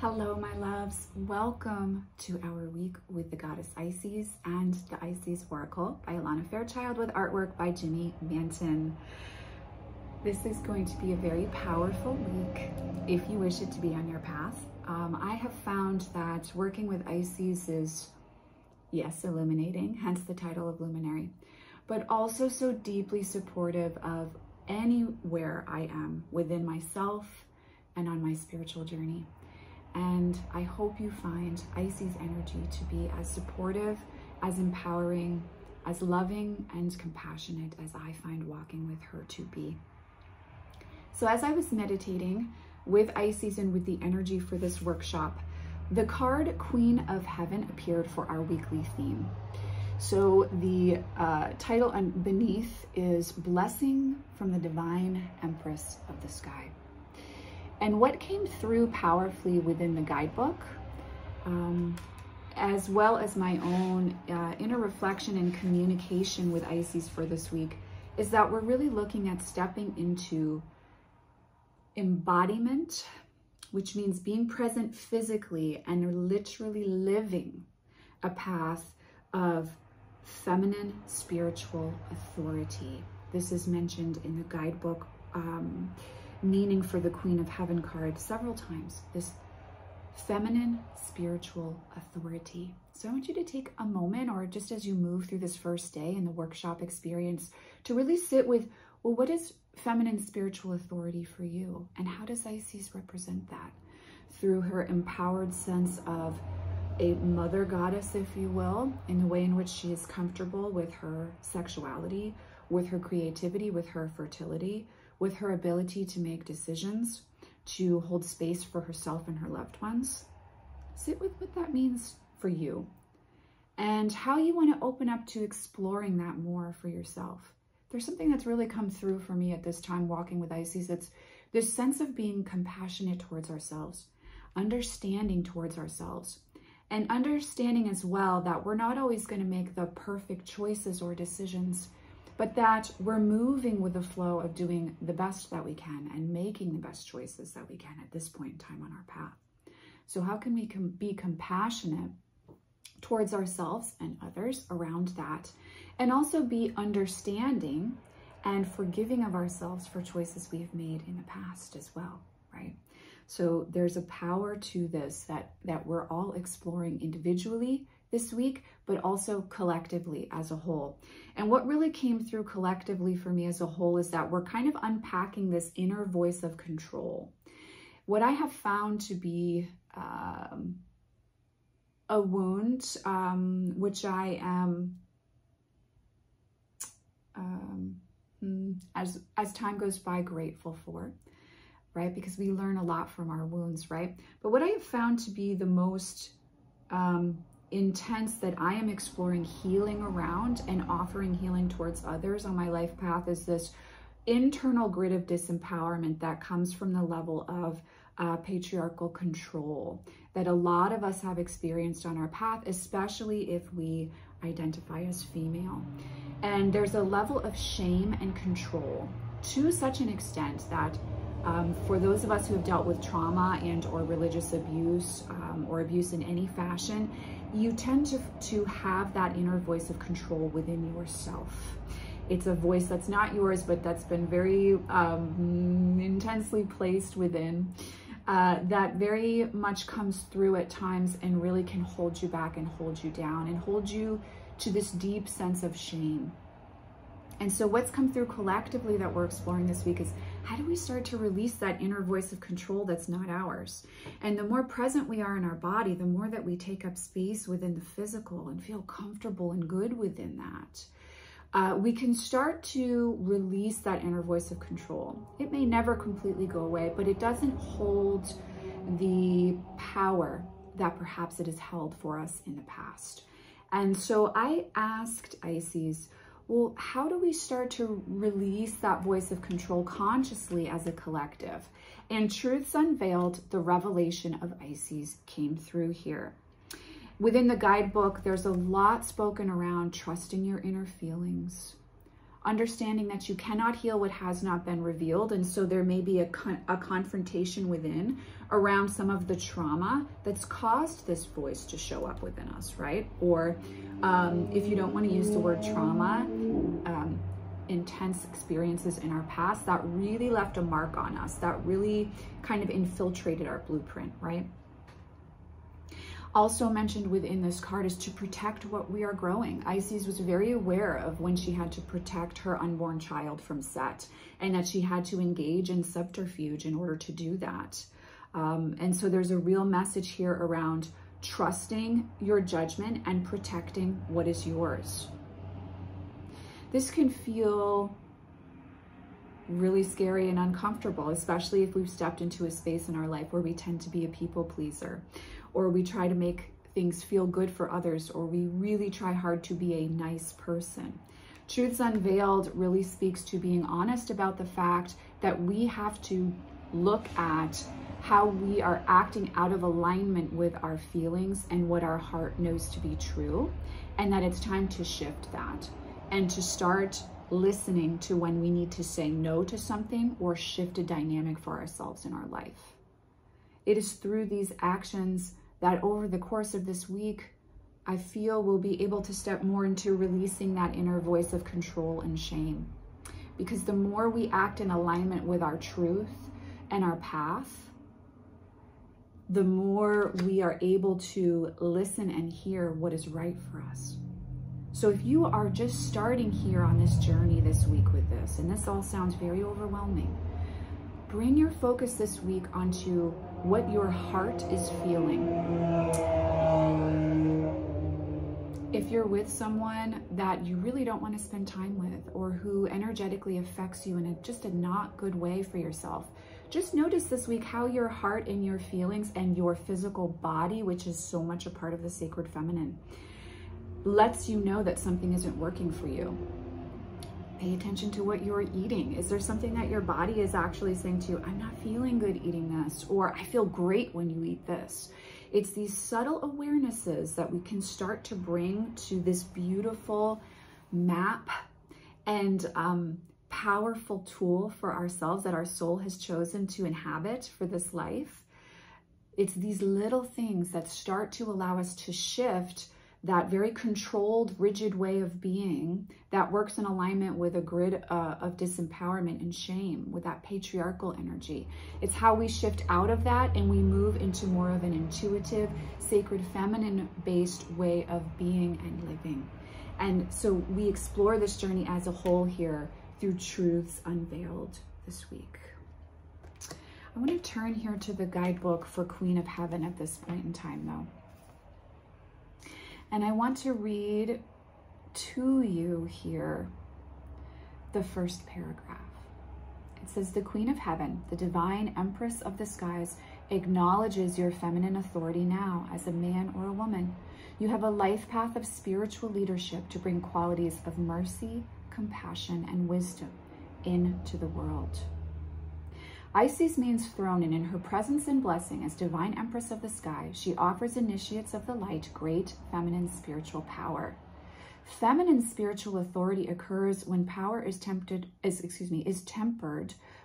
Hello, my loves. Welcome to our week with the goddess Isis and the Isis Oracle by Alana Fairchild with artwork by Jimmy Manton. This is going to be a very powerful week if you wish it to be on your path. I have found that working with Isis is, yes, illuminating, hence the title of Luminary, but also so deeply supportive of anywhere I am within myself and on my spiritual journey. And I hope you find Isis energy to be as supportive, as empowering, as loving and compassionate as I find walking with her to be. So as I was meditating with Isis and with the energy for this workshop, the card Queen of Heaven appeared for our weekly theme. So the title beneath is Blessing from the Divine Empress of the Sky. And what came through powerfully within the guidebook, as well as my own inner reflection and communication with Isis for this week, is that we're really looking at stepping into embodiment, which means being present physically and literally living a path of feminine spiritual authority. This is mentioned in the guidebook meaning for the Queen of Heaven card several times, this feminine spiritual authority. So I want you to take a moment, or just as you move through this first day in the workshop experience, to really sit with, well, what is feminine spiritual authority for you? And how does Isis represent that? Through her empowered sense of a mother goddess, if you will, in the way in which she is comfortable with her sexuality, with her creativity, with her fertility, with her ability to make decisions, to hold space for herself and her loved ones. Sit with what that means for you and how you want to open up to exploring that more for yourself. There's something that's really come through for me at this time walking with Isis. It's this sense of being compassionate towards ourselves, understanding towards ourselves, and understanding as well that we're not always going to make the perfect choices or decisions, but that we're moving with the flow of doing the best that we can and making the best choices that we can at this point in time on our path. So how can we be compassionate towards ourselves and others around that, and also be understanding and forgiving of ourselves for choices we've made in the past as well, right? So there's a power to this that we're all exploring individually this week, but also collectively as a whole. And what really came through collectively for me as a whole is that we're kind of unpacking this inner voice of control. What I have found to be a wound, which I am, as time goes by, grateful for, right? Because we learn a lot from our wounds, right? But what I have found to be the most intense that I am exploring healing around and offering healing towards others on my life path is this internal grid of disempowerment that comes from the level of patriarchal control that a lot of us have experienced on our path, especially if we identify as female. And there's a level of shame and control to such an extent that for those of us who have dealt with trauma and or religious abuse or abuse in any fashion, you tend to have that inner voice of control within yourself. It's a voice that's not yours, but that's been very intensely placed within, that very much comes through at times and really can hold you back and hold you down and hold you to this deep sense of shame. And so what's come through collectively that we're exploring this week is, how do we start to release that inner voice of control that's not ours? And the more present we are in our body, the more that we take up space within the physical and feel comfortable and good within that, we can start to release that inner voice of control. It may never completely go away, but it doesn't hold the power that perhaps it has held for us in the past. And so I asked Isis, well, how do we start to release that voice of control consciously as a collective? And Truths Unveiled, the revelation of Isis, came through here. Within the guidebook, there's a lot spoken around trusting your inner feelings, understanding that you cannot heal what has not been revealed. And so there may be a confrontation within around some of the trauma that's caused this voice to show up within us, right? Or if you don't want to use the word trauma, intense experiences in our past that really left a mark on us, that really kind of infiltrated our blueprint, right? Also mentioned within this card is to protect what we are growing. Isis was very aware of when she had to protect her unborn child from Set, and that she had to engage in subterfuge in order to do that. And so there's a real message here around trusting your judgment and protecting what is yours. This can feel really scary and uncomfortable, especially if we've stepped into a space in our life where we tend to be a people pleaser, or we try to make things feel good for others, or we really try hard to be a nice person. Truths Unveiled really speaks to being honest about the fact that we have to look at how we are acting out of alignment with our feelings and what our heart knows to be true, and that it's time to shift that and to start listening to when we need to say no to something or shift a dynamic for ourselves in our life. It is through these actions that over the course of this week, I feel we'll be able to step more into releasing that inner voice of control and shame. Because the more we act in alignment with our truth and our path, the more we are able to listen and hear what is right for us. So if you are just starting here on this journey this week with this, and this all sounds very overwhelming, bring your focus this week onto what your heart is feeling. If you're with someone that you really don't want to spend time with, or who energetically affects you in just a not good way for yourself, just notice this week how your heart and your feelings and your physical body, which is so much a part of the sacred feminine, lets you know that something isn't working for you. Pay attention to what you're eating. Is there something that your body is actually saying to you, I'm not feeling good eating this, or I feel great when you eat this? It's these subtle awarenesses that we can start to bring to this beautiful map and powerful tool for ourselves that our soul has chosen to inhabit for this life. It's these little things that start to allow us to shift that very controlled, rigid way of being that works in alignment with a grid of disempowerment and shame, with that patriarchal energy. It's how we shift out of that and we move into more of an intuitive, sacred, feminine-based way of being and living. And so we explore this journey as a whole here through Truths Unveiled this week. I want to turn here to the guidebook for Queen of Heaven at this point in time, though. And I want to read to you here the first paragraph. It says, the Queen of Heaven, the divine Empress of the skies, acknowledges your feminine authority now as a man or a woman. You have a life path of spiritual leadership to bring qualities of mercy, compassion, and wisdom into the world. Isis means throne, and in her presence and blessing as divine Empress of the sky, she offers initiates of the light great feminine spiritual power. Feminine spiritual authority occurs when power is tempered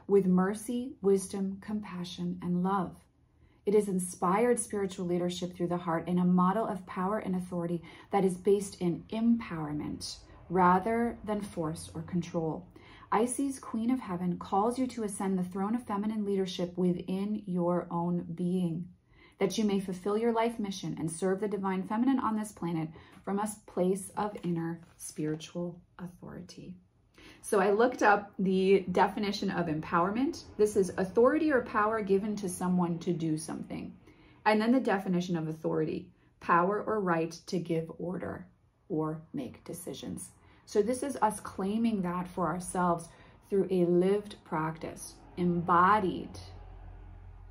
with mercy, wisdom, compassion, and love. It is inspired spiritual leadership through the heart in a model of power and authority that is based in empowerment rather than force or control. Isis, Queen of Heaven, calls you to ascend the throne of feminine leadership within your own being, that you may fulfill your life mission and serve the divine feminine on this planet from a place of inner spiritual authority. So I looked up the definition of empowerment. This is authority or power given to someone to do something. And then the definition of authority, power or right to give order or make decisions. So this is us claiming that for ourselves through a lived practice, embodied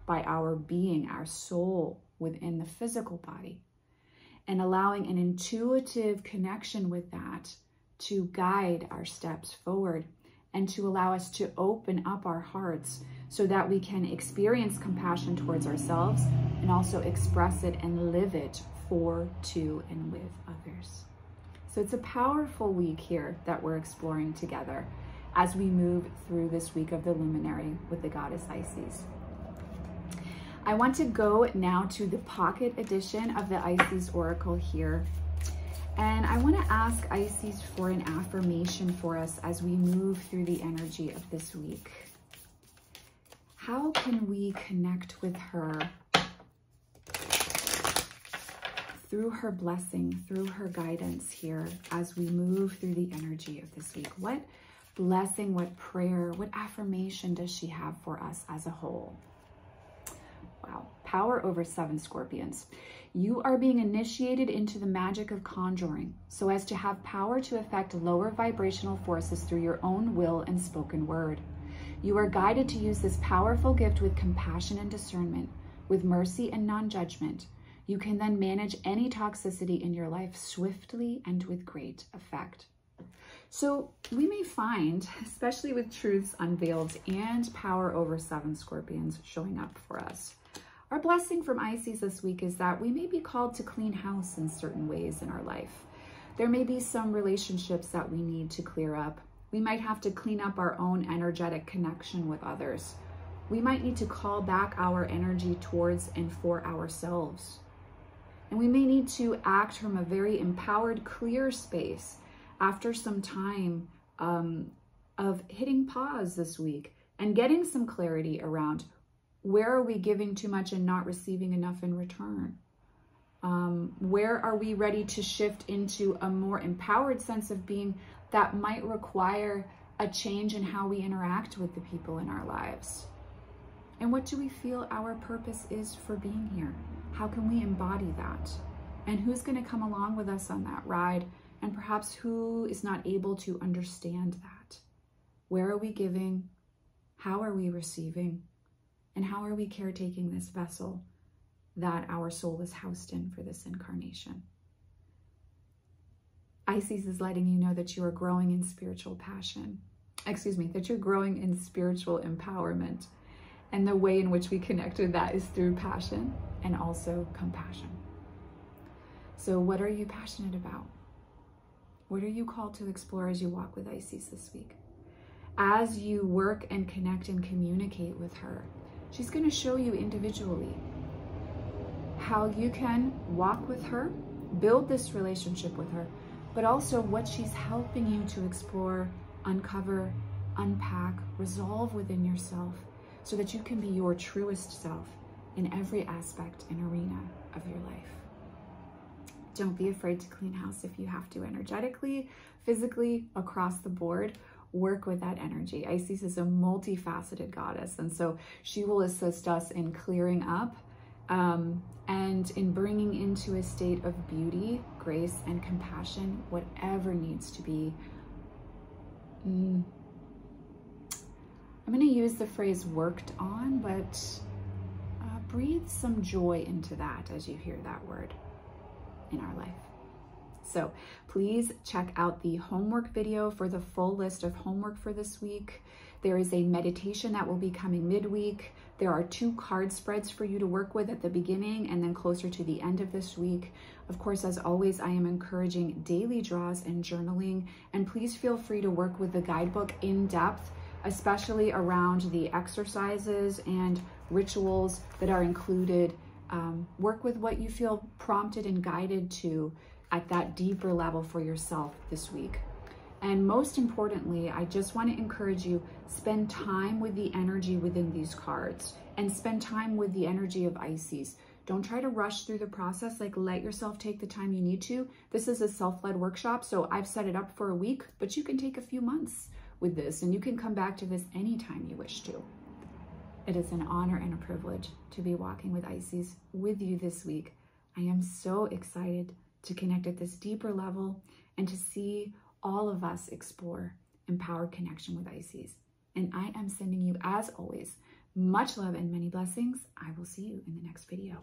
by our being, our soul within the physical body, and allowing an intuitive connection with that to guide our steps forward and to allow us to open up our hearts so that we can experience compassion towards ourselves and also express it and live it for, to, and with others. So it's a powerful week here that we're exploring together as we move through this week of the Luminary with the goddess Isis. I want to go now to the pocket edition of the Isis Oracle here. And I want to ask Isis for an affirmation for us as we move through the energy of this week. How can we connect with her through her blessing, through her guidance here as we move through the energy of this week? What blessing, what prayer, what affirmation does she have for us as a whole? Wow, power over 7 Scorpions. You are being initiated into the magic of conjuring so as to have power to affect lower vibrational forces through your own will and spoken word. You are guided to use this powerful gift with compassion and discernment, with mercy and non-judgment. You can then manage any toxicity in your life swiftly and with great effect. So we may find, especially with truths unveiled and power over 7 Scorpions showing up for us, our blessing from Isis this week is that we may be called to clean house in certain ways in our life. There may be some relationships that we need to clear up. We might have to clean up our own energetic connection with others. We might need to call back our energy towards and for ourselves. And we may need to act from a very empowered, clear space after some time of hitting pause this week and getting some clarity around where are we giving too much and not receiving enough in return? Where are we ready to shift into a more empowered sense of being that might require a change in how we interact with the people in our lives? And what do we feel our purpose is for being here? How can we embody that? And who's going to come along with us on that ride? And perhaps who is not able to understand that? Where are we giving? How are we receiving? And how are we caretaking this vessel that our soul is housed in for this incarnation? Isis is letting you know that you are growing in spiritual passion. That you're growing in spiritual empowerment. And the way in which we connect with that is through passion and also compassion. So what are you passionate about? What are you called to explore as you walk with Isis this week? As you work and connect and communicate with her, she's going to show you individually how you can walk with her, build this relationship with her, but also what she's helping you to explore, uncover, unpack, resolve within yourself so that you can be your truest self in every aspect and arena of your life. Don't be afraid to clean house if you have to, energetically, physically, across the board. Work with that energy. Isis is a multifaceted goddess, and so she will assist us in clearing up and in bringing into a state of beauty, grace, and compassion, whatever needs to be. I'm going to use the phrase worked on, but breathe some joy into that as you hear that word in our life. So please check out the homework video for the full list of homework for this week. There is a meditation that will be coming midweek. There are 2 card spreads for you to work with at the beginning and then closer to the end of this week. Of course, as always, I am encouraging daily draws and journaling, and please feel free to work with the guidebook in depth, especially around the exercises and rituals that are included. Work with what you feel prompted and guided to at that deeper level for yourself this week. And most importantly, I just want to encourage you, spend time with the energy within these cards and spend time with the energy of Isis. Don't try to rush through the process. Like, let yourself take the time you need to. This is a self-led workshop, so I've set it up for a week, but you can take a few months with this and you can come back to this anytime you wish to. It is an honor and a privilege to be walking with Isis with you this week. I am so excited to connect at this deeper level and to see all of us explore empowered connection with Isis. And I am sending you, as always, much love and many blessings. I will see you in the next video.